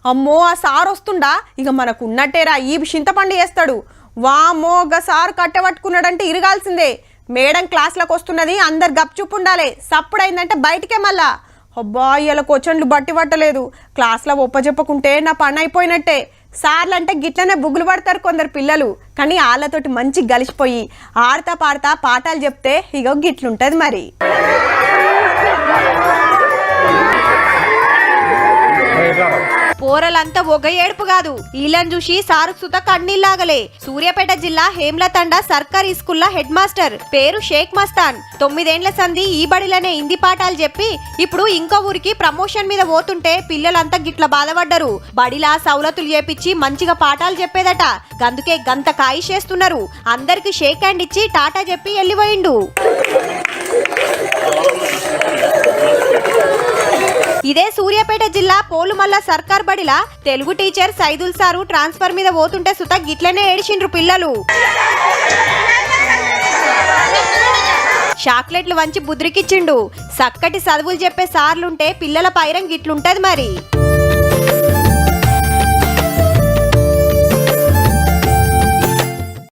అమ్మో ఆ సార్ వస్తుండా ఇక మనకు ఉన్నట్టేరా ఈ చింతపండు చేస్తాడు. వామ్మో గా సార్ కట్టబట్టుకున్నాడంటే ఇరగాల్సిందే. మేడం క్లాస్లకు వస్తున్నది, అందరు గప్చుప్ ఉండాలి. సప్పుడైందంటే బయటికే మళ్ళా. అబ్బా ఇలా క్వశ్చన్లు బట్టి పట్టలేదు. క్లాస్లో ఒప్పజెప్పకుంటే నా పని అయిపోయినట్టే. సార్లు అంటే గిట్లనే బుగ్గులు పడతారు కొందరు పిల్లలు. కానీ వాళ్ళతోటి మంచిగా గలిసిపోయి ఆడతా పాడతా పాఠాలు చెప్తే ఇగో గిట్లుంటది మరి. పోరలంతా ఒక ఏడుపు కాదు, వీళ్ళని చూసి సారు సుత కన్నీళ్ళాగలే. సూర్యాపేట జిల్లా హేమ్లతండ సర్కారీ స్కూల్లో హెడ్ మాస్టర్ పేరు షేక్ మస్తాన్ 9 ఏండ్ల సంధి ఈ బడిలోనే హిందీ పాఠాలు చెప్పి ఇప్పుడు ఇంకో ఊరికి ప్రమోషన్ మీద పోతుంటే పిల్లలంతా గిట్ల బాధపడ్డరు. బడిలా సౌలతులు చేపించి మంచిగా పాఠాలు చెప్పేదట. అందుకే గంత కాయి చేస్తున్నారు. అందరికి షేక్ హ్యాండ్ ఇచ్చి టాటా చెప్పి వెళ్ళిపోయిండు. ఇదే సూర్యాపేట జిల్లా పోలుమల్ల సర్కార్ బడిలా Telugu teacher Saidul sir transfer మీద పోతుంటే సుత గిట్లనే ఏడిచిండ్రు పిల్లలు. చాక్లెట్లు వంచి బుద్రికిచ్చిండు. చక్కటి చదువులు చెప్పే సార్లుంటే పిల్లల పైరం గిట్లుంటది మరి.